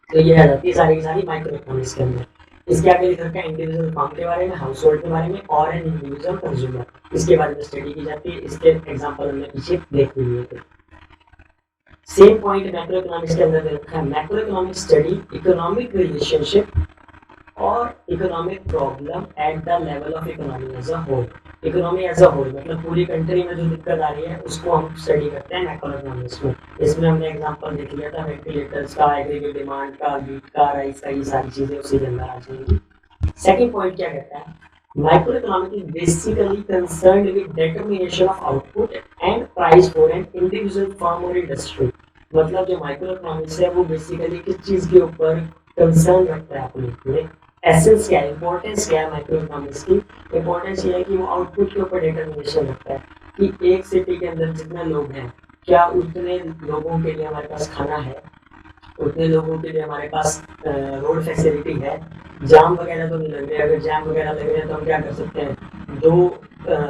तो ये आ जाती है सारी की सारी माइक्रो इकोनॉमिक्स के अंदर। इसके आगे लिख रखा है इंडिविजुअल फॉर्म के बारे में, हाउस होल्ड के बारे में, और एन इंडिविजुअल कंज्यूमर, इसके बारे में स्टडी की जाती है। इसके एग्जाम्पल हमने पीछे देख लिए थे। सेम पॉइंट मैक्रो इकोनॉमिक्स के अंदर दे रखा है, macro economic study economic relationship और economic problem at the level of economy as a whole. Economy as a whole मतलब पूरी कंट्री में जो दिक्कत आ रही है उसको हम स्टडी करते हैं मैक्रो इकोनॉमिक्स में। इसमें हमने एग्जांपल देख लिया था वेंटिलेटर्स का, एग्रीगेट डिमांड का, वीट का, राइस का, ये सारी चीजें उसी के अंदर आ जाएंगी। सेकंड पॉइंट क्या कहता है, micro economic is basically concerned with determination of output and price for an individual firm और इंडस्ट्री। मतलब जो माइक्रो इकोनॉमिक्स है वो बेसिकली किस चीज के ऊपर कंसर्न रखता है अपने एसेंस क्या है, इंपॉर्टेंस क्या है माइक्रो इकोनॉमिक्स की। इंपॉर्टेंस ये है कि वो आउटपुट के ऊपर डिटरमिनेशन रखता है कि एक सिटी के अंदर जितने लोग हैं क्या उतने लोगों के लिए हमारे पास खाना है, उतने लोगों के लिए हमारे पास रोड फैसिलिटी है, जाम वगैरह तो नहीं लग रहे। अगर जाम वगैरह लग रहे हैं तो हम क्या कर सकते हैं, 2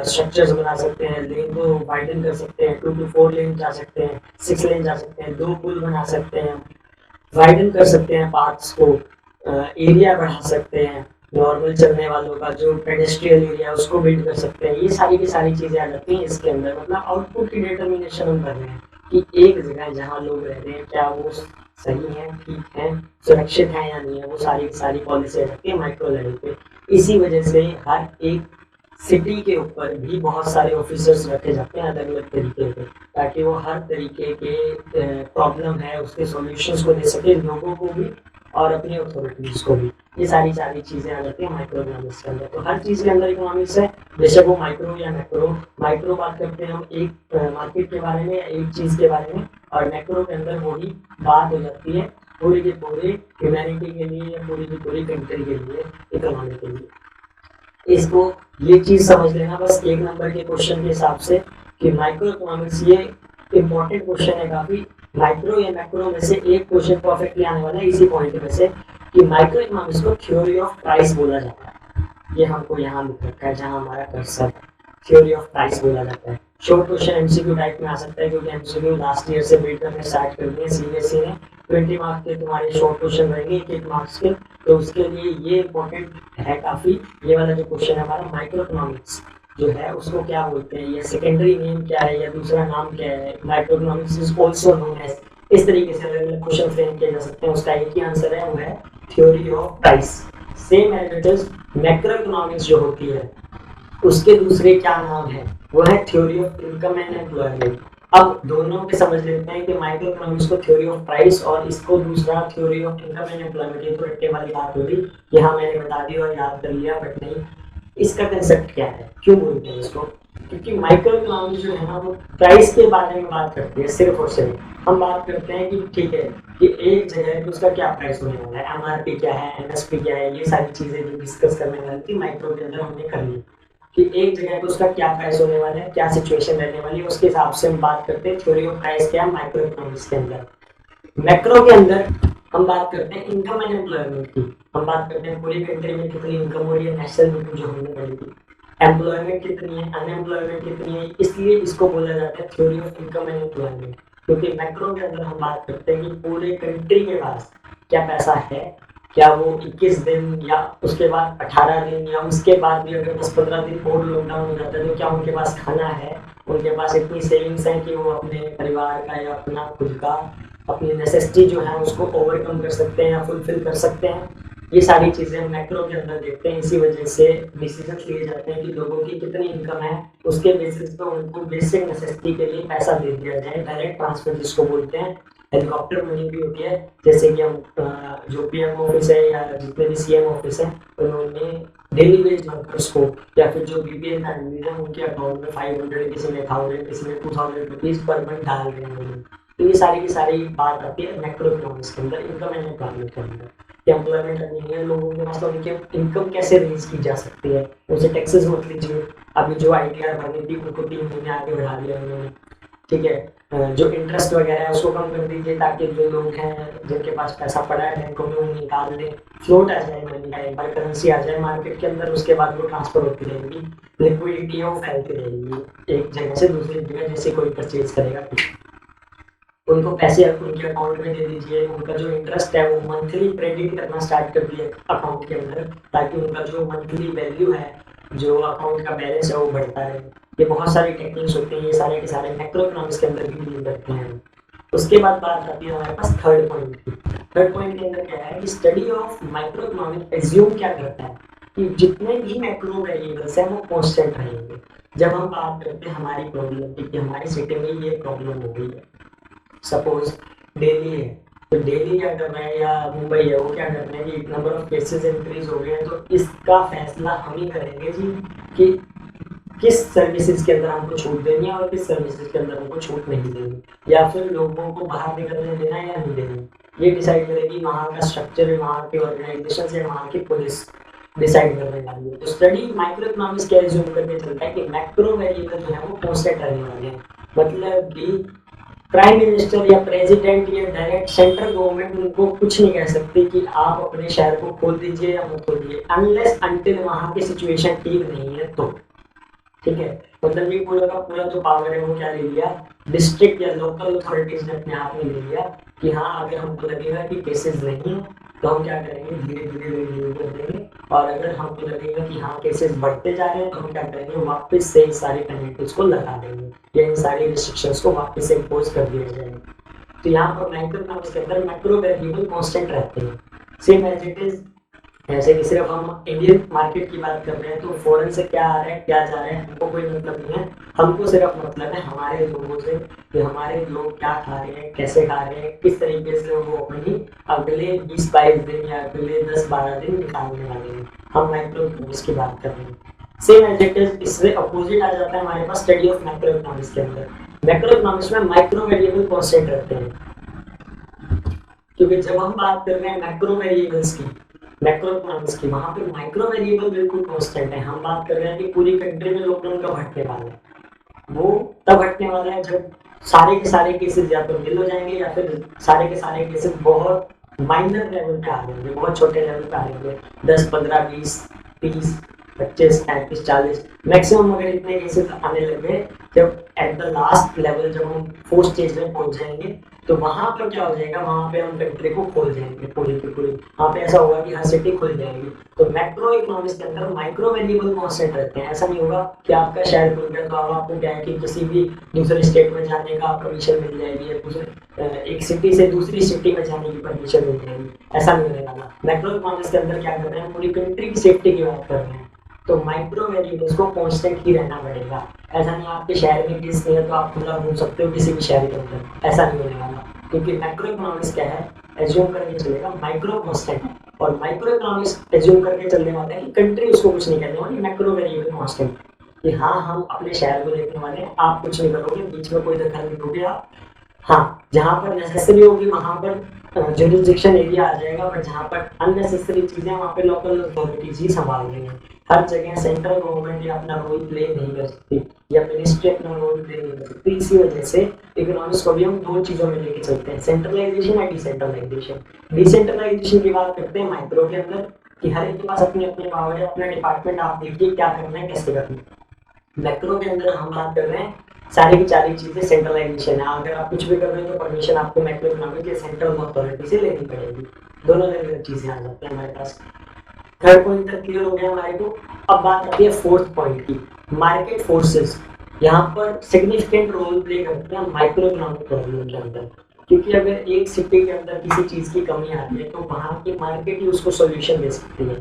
स्ट्रक्चर्स बना सकते हैं, लेन को वाइडन कर सकते हैं, 2 to 4 लेन जा सकते हैं, 6 लेन जा सकते हैं, 2 पुल बना सकते हैं, वाइडन कर सकते हैं पार्क्स को, एरिया बढ़ा सकते हैं, नॉर्मल चलने वालों का जो पेडेस्ट्रियल एरिया उसको बिल्ड कर सकते हैं। ये सारी की सारी चीजें आ जाती हैं इसके अंदर। मतलब आउटपुट की डिटरमिनेशन हम कर रहे हैं कि एक जगह जहाँ लोग रह रहे हैं क्या वो सही है, ठीक है, सुरक्षित है या नहीं है, वो सारी की सारी पॉलिसी आ जाती है माइक्रो लेवल पे। इसी वजह से हर एक सिटी के ऊपर भी बहुत सारे ऑफिसर्स रखे जाते हैं अलग अलग तरीके के, ताकि वो हर तरीके के प्रॉब्लम है उसके सॉल्यूशंस को दे सके लोगों को भी और अपनी अथॉरिटीज को भी। ये सारी सारी चीजें आ जाती हैं माइक्रो इकोनॉमिक्स के अंदर। तो हर चीज के अंदर इकोनॉमिक्स है, बेशक वो माइक्रो या मैक्रो। माइक्रो बात करते हैं हम एक मार्केट के बारे में या एक चीज के बारे में, और मैक्रो के अंदर वही बात हो जाती है पूरी की पूरी ह्यूमैनिटी के लिए या पूरी की पूरी कंट्री के लिए, इकोनॉमी के लिए। इसको ये चीज समझ लेना बस एक नंबर के क्वेश्चन के हिसाब से कि माइक्रो इकोनॉमिक्स ये इंपॉर्टेंट क्वेश्चन है काफी। माइक्रो या मैक्रो में से एक क्वेश्चन परफेक्टली आने वाला है इसी पॉइंट में से कि माइक्रो इकोनॉमिक्स को थ्योरी ऑफ प्राइस बोला जाता है। ये हमको यहाँ लिख रखा है जहाँ हमारा कर्सर, थ्योरी ऑफ प्राइस बोला जाता है। शॉर्ट क्वेश्चन एमसीक्यू टाइप में आ सकता है क्योंकि एमसीक्यू लास्ट ईयर से बिल्ड करने स्टार्ट कर दिए सीबीएसई ने। 20 मार्क्स के तुम्हारे शॉर्ट क्वेश्चन रहेंगे एक मार्क्स के, तो उसके लिए ये इंपॉर्टेंट है काफी। ये वाला जो क्वेश्चन है हमारा माइक्रो इकोनॉमिक्स जो है उसको क्या बोलते हैं, या सेकेंडरी नेम क्या है या दूसरा नाम क्या है, micro economics is also known as. इस तरीके से अलग अलग क्वेश्चन फ्रेम किए जा सकते हैं। उसका एक ही आंसर है, वो है theory of price. Same as it is macro economics जो होती है उसके दूसरे क्या नाम है, वो है theory of income and employment. अब दोनों के समझ लेते हैं कि माइक्रो इकोनॉमिक्स को थ्योरी ऑफ प्राइस और इसको दूसरा theory of income and employment. ये तो रट्टे वाली बात हो रही कि हाँ मैंने बता दी और याद कर लिया, बट नहीं, इसका कंसेप्ट क्या है, क्यों बोलते हैं इसको। क्योंकि माइक्रो इकोनॉमिक्स जो है ना वो प्राइस के बारे में बात करती है सिर्फ और सिर्फ। हम बात करते हैं कि ठीक है कि एक जगह पे उसका क्या प्राइस होने वाला है, एमआरपी क्या है, एमएसपी क्या है, ये सारी चीजें जो डिस्कस करने वाली थी माइक्रो के अंदर हमने कर ली कि एक जगह पे उसका क्या प्राइस होने वाला है, क्या सिचुएशन रहने वाली है, उसके हिसाब से हम बात करते हैं थ्योरी ऑफ प्राइस क्या है माइक्रो इकोनॉमिक्स के अंदर। मैक्रो के अंदर हम बात करते हैं इनकम एंड एम्प्लॉयमेंट की। हम बात करते हैं पूरी कंट्री में कितनी इनकम हो रही है, नेशनल इनकम जो हमने पढ़ी थी, एम्प्लॉयमेंट कितनी है, अनएम्प्लॉयमेंट कितनी है, इसलिए इसको बोला जाता है theory of income and employment. क्योंकि मैक्रो के अंदर हम बात करते हैं कि पूरे कंट्री के पास क्या पैसा है, क्या वो 21 दिन या उसके बाद 18 दिन या उसके बाद भी अगर 10-15 दिन और लॉकडाउन हो जाता है तो क्या उनके पास खाना है, उनके पास इतनी सेविंग्स है कि वो अपने परिवार का या अपना खुद का अपनी नेसेसिटी जो है उसको ओवरकम कर सकते हैं या फुलफिल कर सकते हैं। ये सारी चीज़ें मैक्रो के अंदर देखते हैं। इसी वजह से डिसीजन लिए जाते हैं कि लोगों की कितनी इनकम है, उसके बेसिस पे उनको बेसिक नेसेसिटी के लिए पैसा दे दिया जाए, डायरेक्ट ट्रांसफर जिसको बोलते हैं। हेलीकॉप्टर मनी भी होती है, जैसे कि हम जो पीएम ऑफिस है या जितने भी सीएम ऑफिस है उन्होंने डेली वेज वर्कर्स को या फिर जो बीपीएल फैमिली है उनके अकाउंट में 500, किसी में 1000, किसी में 2000 रुपीज पर मंथ डाल रहे हैं। तो ये सारी की सारी बात आती है मैक्रो इकोनॉमिक्स के अंदर, इनकम एंड एम्प्लॉयमेंट के अंदर। एम्प्लॉयमेंट नहीं है लोगों के पास, तो उनकी इनकम कैसे रेज की जा सकती है, उनसे टैक्सेस मत लीजिए। अभी जो आईटीआर भरनी थी उनको 3 महीने आगे बढ़ा दिया उन्होंने, ठीक है। जो इंटरेस्ट वगैरह है उसको कम कर दीजिए ताकि जो लोग हैं जिनके पास पैसा पड़ा है बैंकों में वो निकाल दें, फ्लोट आ जाए मनी का, एक बार करेंसी आ जाए मार्केट के अंदर, उसके बाद वो ट्रांसफर होती रहेगी, लिक्विडिटी वो फैलती रहेगी एक जगह से दूसरी जगह, जैसे कोई परचेज करेगा उनको पैसे उनके अकाउंट में दे दीजिए। उनका जो इंटरेस्ट है वो मंथली क्रेडिट करना स्टार्ट कर दिए अकाउंट के अंदर, ताकि उनका जो मंथली वैल्यू है, जो अकाउंट का बैलेंस है वो बढ़ता रहे। ये बहुत सारी टेक्निक्स होती हैं, ये सारे के सारे मैक्रो इकोनॉमिक्स के अंदर भी डील करते हैं। उसके बाद बात आती है हमारे पास थर्ड पॉइंट की। थर्ड पॉइंट के अंदर क्या है कि study of micro economic assume क्या करता है कि जितने भी मैक्रो वेरिएबल्स हैं वो कांस्टेंट रहेंगे। जब हम बात करते हैं हमारी प्रॉब्लम की कि हमारी सिटी में ये प्रॉब्लम हो गई है, सपोज दिल्ली है, तो दिल्ली क्या कर रहे हैं या मुंबई है वो क्या कर रहे हैं कि नंबर ऑफ केसेस इंक्रीज हो गए हैं, तो इसका फैसला हम ही करेंगे जी कि किस सर्विसेज के अंदर हमको छूट देनी है और किस सर्विसेज के अंदर हमको छूट नहीं देनी, या फिर लोगों को बाहर निकलने देना है या नहीं देना। ये डिसाइड करेगी वहाँ का स्ट्रक्चर, वहाँ के ऑर्गेनाइजेशन या वहाँ की पुलिस डिसाइड करने वाली है। तो स्टडी माइक्रो इकोनॉमिक्स क्या रिज्यूम करके चलता है कि मैक्रो वेरिएबल जो है वो कांस्टेंट रहने वाले हैं। मतलब कि प्राइम मिनिस्टर या प्रेसिडेंट या डायरेक्ट सेंट्रल गवर्नमेंट उनको कुछ नहीं कह सकती कि आप अपने शहर को खोल दीजिए या मत खोलिए, अनलेस अनटिल वहाँ की सिचुएशन ठीक नहीं है तो, ठीक है। मतलब ये पूरा का पूरा जो पावर है वो क्या ले लिया, डिस्ट्रिक्ट या लोकल अथॉरिटीज ने अपने हाथ में ले लिया कि हाँ अगर हमको लगेगा कि केसेस नहीं है तो हम क्या करेंगे, धीरे धीरे रिव्यू कर देंगे, और अगर हमको लगेगा कि हाँ केसेस बढ़ते जा रहे हैं तो हम क्या करेंगे, वापस से इन सारी पेनल्टीज को लगा देंगे या इन सारी रिस्ट्रिक्शंस को वापस से इम्पोज कर दिया जाएगा। तो यहाँ पर माइक्रो इकोनॉमिक्स के अंदर मैक्रो वेरिएबल कांस्टेंट रहते हैं, सेम एज इट इज जैसे कि सिर्फ हम इंडियन मार्केट की बात कर रहे हैं तो फॉरेन से क्या आ रहा है क्या जा रहा है हमको कोई मतलब नहीं है। हमको सिर्फ मतलब है हमारे लोगों से कि हमारे लोग क्या खा रहे हैं, कैसे खा रहे हैं, किस तरीके से वो अपनी अगले 20-22 दिन या अगले 10-12 दिन निकालने वाले हैं। हम माइक्रो इकोनॉमिक्स की बात कर रहे हैं। सेम एज इट इज इससे अपोजिट आ जाता है हमारे पास स्टडी ऑफ मैक्रो इकोनॉमिक्स के अंदर। मैक्रो इकोनॉमिक्स में माइक्रो वेरिएबल कांस्टेंट रहते हैं, क्योंकि जब हम बात कर रहे हैं मैक्रो वेरिएबल्स की, मैक्रो इकोनॉमिक्स की, वहां पे माइक्रो वेरिएबल बिल्कुल कांस्टेंट है। हम बात कर रहे हैं कि पूरी कंट्री में लॉकडाउन कब हटने वाला है, वो तब हटने वाला है जब सारे के सारे केसेस या तो निल हो जाएंगे या फिर सारे के सारे केसेस बहुत माइनर लेवल पे आ जाएंगे, बहुत छोटे लेवल पे आ जाएंगे, 10, 15, 20, 30, 25, 35, 40 मैक्सिमम। अगर इतने केसेस आने लगे जब एट द लास्ट लेवल, जब हम फोर्थ स्टेज में पहुंच जाएंगे, तो वहां पर क्या हो जाएगा, वहां पे हम कंट्री को खोल जाएंगे पूरी की पूरी। वहां पे ऐसा होगा कि हर सिटी खुल जाएगी। तो मैक्रो इकोनॉमिक्स के अंदर माइक्रो वेरिएबल कांस्टेंट रहते हैं। ऐसा नहीं होगा कि आपका शहर खुल गया तो अब आपको क्या है कि किसी भी दूसरे स्टेट में जाने का परमिशन मिल जाएगी या दूसरे एक सिटी से दूसरी सिटी में जाने की परमिशन मिल जाएगी, ऐसा नहीं होने वाला। मैक्रो इकोनॉमिक्स के अंदर क्या कर रहे हैं, पूरी कंट्री की सेफ्टी की बात कर रहे हैं, तो माइक्रो वेरिएबल्स को कांस्टेंट ही रहना पड़ेगा। ऐसा नहीं आपके शहर में किस नहीं है तो आप खुला घूम सकते हो किसी भी शहर के अंदर, ऐसा नहीं होने वाला। क्योंकि मैक्रो इकोनॉमिक्स क्या है, एज्यूम करके चलेगा माइक्रो कांस्टेंट है, और माइक्रो इकोनॉमिक्स एज्यूम करके चलने वाला है कि कंट्री उसको कुछ नहीं करने वाली, मैक्रो वेरिएबल कांस्टेंट कि हाँ हम अपने शहर को देखने वाले हैं, आप कुछ नहीं करोगे, बीच में कोई दखल नहीं दोगे आप। हाँ, जहाँ पर नेसेसरी होगी वहां पर जुरिस्डिक्शन एरिया आ जाएगा, बट जहाँ पर अननेसेसरी चीजें वहाँ पे लोकल अथॉरिटीज ही संभाल रही हैं। हर जगह सेंट्रल गवर्नमेंट या अपना रोल प्ले नहीं कर सकती या मिनिस्ट्री अपना रोल प्ले नहीं कर सकती। इसी वजह से इकोनॉमिक्स को भी हम दो चीजों में लेके चलते हैं, सेंट्रलाइजेशन और डिसेंट्रलाइजेशन। डिसेंट्रलाइजेशन की बात करते हैं माइक्रो के अंदर कि हर एक के पास अपनी अपनी पावर है, अपना डिपार्टमेंट, आप देखिए क्या करना है कैसे करना है। मैक्रो के अंदर हम बात कर रहे हैं सारी की सारी चीजें सेंट्रलाइजेशन है। अगर आप कुछ भी कर रहे हो तो परमिशन आपको मैक्रो इकोनॉमिक या सेंट्रल अथॉरिटी से लेनी पड़ेगी। दोनों अलग अलग चीजें आ जाती हैं हमारे पास। थर्ड पॉइंट तक क्लियर हो गया हमारे को। अब बात आती है फोर्थ पॉइंट की, मार्केट फोर्सेस। यहाँ पर सिग्निफिकेंट रोल प्ले करते हैं माइक्रो इकोनॉमिक प्रॉब्लम के अंदर, क्योंकि अगर एक सिटी के अंदर किसी चीज की कमी आती है तो वहाँ की मार्केट ही उसको सोल्यूशन दे सकती है।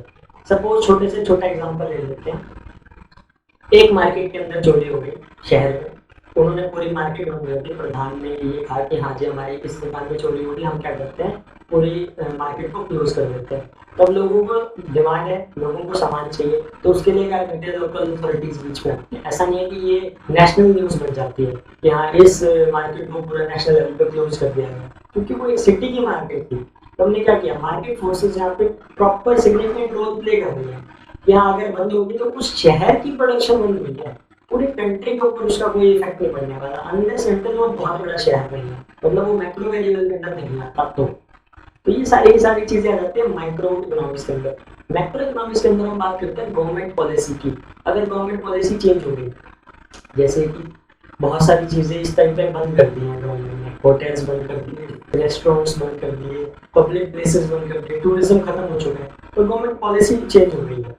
सपोज छोटे से छोटा एग्जाम्पल ले लेते हैं, एक मार्केट के अंदर चोरी हो गई शहर में, उन्होंने पूरी मार्केट बंद कर दी। प्रधान ने ये कहा कि हाँ जी हमारी इस दुकान में चोरी हो गई, हम क्या करते हैं पूरी मार्केट को क्लोज कर देते हैं। तब लोगों को डिमांड है, लोगों को सामान चाहिए, तो उसके लिए क्या करते हैं, लोकल अथॉरिटीज बीच में आती है। ऐसा नहीं है कि ये नेशनल न्यूज बन जाती है कि हाँ इस मार्केट को पूरा नेशनल लेवल पर क्लोज कर दिया गया, क्योंकि वो एक सिटी की मार्केट थी। तो हमने क्या किया, मार्केट फोर्सेज यहाँ पे प्रॉपर सिग्निफिकेंट रोल प्ले कर रही है। यहाँ अगर बंद होगी तो उस शहर की प्रोडक्शन बंद हुई है, पूरी कंट्री के ऊपर उसका कोई इफेक्ट नहीं पड़ने वाला, अनलेस अनटिल वो बहुत बड़ा शहर नहीं है, मतलब वो मैक्रो वेरिएबल के अंदर नहीं आता। तो ये सारी की सारी चीजें आ जाती है माइक्रो इकोनॉमिक्स के अंदर। मैक्रो इकोनॉमिक्स के अंदर हम बात करते हैं गवर्नमेंट पॉलिसी की। अगर गवर्नमेंट पॉलिसी चेंज हो गई, जैसे कि बहुत सारी चीजें इस टाइम पे बंद कर दी हैं गवर्नमेंट ने, होटल्स बंद कर दिए, रेस्टोरेंट्स बंद कर दिए, पब्लिक प्लेसेस बंद कर दिए, टूरिज्म खत्म हो चुका है, तो गवर्नमेंट पॉलिसी चेंज हो गई है।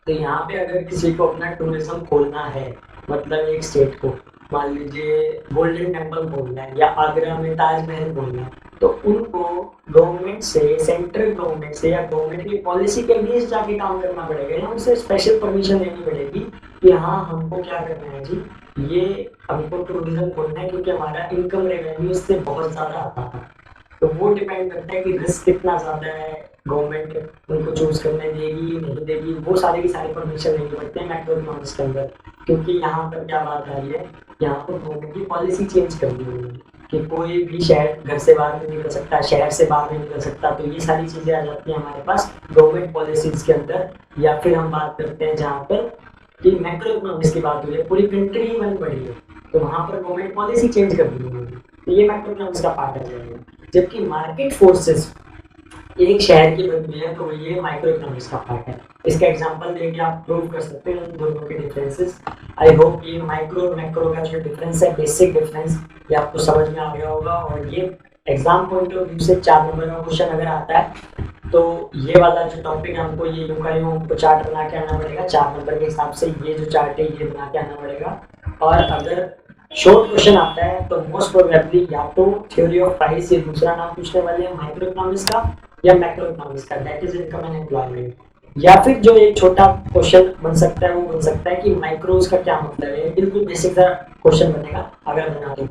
तो यहाँ पे अगर किसी को अपना टूरिज्म खोलना है, मतलब एक स्टेट को, मान लीजिए गोल्डन टेम्पल खोलना है या आगरा में ताजमहल खोलना है, तो उनको गवर्नमेंट से, सेंट्रल गवर्नमेंट से या गवर्नमेंट की पॉलिसी के अगेंस्ट जाके काम करना पड़ेगा, या उनसे स्पेशल परमिशन लेनी पड़ेगी कि हाँ हमको क्या करना है जी, ये हमको टूरिज्म खोलना है क्योंकि हमारा इनकम रेवेन्यू इससे बहुत ज़्यादा आता था। तो वो डिपेंड करता है कि रिस्क कितना ज़्यादा है, गवर्नमेंट उनको चूज करने देगी नहीं देगी, वो सारी की सारी परमिशन लेनी पड़ती है मैक्रो इकोनॉमिक्स के अंदर। क्योंकि यहाँ पर क्या बात आ रही है, यहाँ पर गवर्नमेंट की पॉलिसी चेंज कर दी हुई है कि कोई भी शहर घर से बाहर नहीं निकल सकता, शहर से बाहर नहीं निकल सकता। तो ये सारी चीज़ें आ जाती हैं हमारे पास गवर्नमेंट पॉलिसीज के अंदर। या फिर हम बात करते हैं जहाँ पर कि मैक्रो इकोनॉमिक्स की बात हुई है, पूरी कंट्री ही बंद पड़ी है, तो वहाँ पर गवर्नमेंट पॉलिसी चेंज कर दी हुई है, तो ये मैक्रो इकोनॉमिक्स का पार्ट आ जाएगा। जबकि मार्केट फोर्सेस एक शहर की बन हुई है, तो ये माइक्रो इकोनॉमिक्स का पार्ट है। इसका एग्जांपल देके आप प्रूव कर सकते हैं इन दोनों के डिफरेंसेस। आई होप ये माइक्रो और मैक्रो का जो डिफरेंस है, बेसिक डिफरेंस, ये आपको समझ में आ गया होगा। और ये एग्जाम पॉइंट ऑफ व्यू से 4 नंबर का क्वेश्चन अगर आता है तो ये वाला जो टॉपिक है हमको ये हमको चार्ट बना के आना पड़ेगा 4 नंबर के हिसाब से। ये जो चार्ट है ये बना के आना पड़ेगा। और अगर शॉर्ट क्वेश्चन आता है तो मोस्ट प्रोबेबली या तो थ्योरी ऑफ प्राइस, ये दूसरा नाम पूछने वाले हैं माइक्रो इकोनॉमिक्स का, या मैक्रो इकोनॉमिक्स का, that is income and employment. या फिर जो एक छोटा क्वेश्चन बन सकता है वो बन सकता है कि माइक्रोज का क्या मतलब है, बिल्कुल बेसिक सा क्वेश्चन बनेगा अगर बना दो।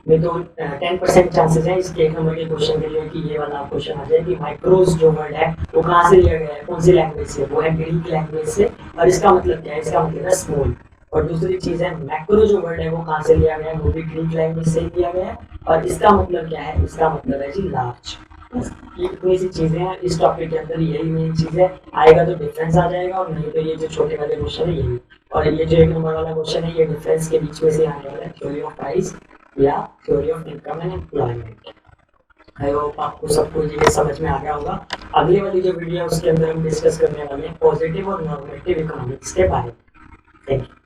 नहीं तो 10% चांसेस है इसके एक नंबर के क्वेश्चन के लिए कि ये वाला क्वेश्चन आ जाए कि माइक्रोज जो वर्ड है वो कहाँ से लिया गया है, कौन सी लैंग्वेज से, वो है ग्रीक लैंग्वेज से, और इसका मतलब क्या है, इसका मतलब है स्मॉल। और दूसरी चीज है मैक्रो जो वर्ड है वो कहाँ से लिया गया है, वो भी ग्रीक लैंग्वेज से ही लिया गया है, और इसका मतलब क्या है, इसका मतलब है जी लार्ज। ये इतनी सी चीजें हैं इस टॉपिक के अंदर, यही मेन चीज है। आएगा तो डिफरेंस आ जाएगा, और नहीं तो ये जो छोटे वाले क्वेश्चन है यही। और ये जो एक नंबर वाला क्वेश्चन है ये डिफरेंस के बीच में से आने वाला है, थ्योरी ऑफ प्राइस या theory of income and employment. I hope आपको सबको ये समझ में आ गया होगा। अगली वाली जो वीडियो है उसके अंदर हम डिस्कस करने वाले हैं पॉजिटिव और नॉर्मेटिव इकोनॉमिक्स के बारे में। Thank you.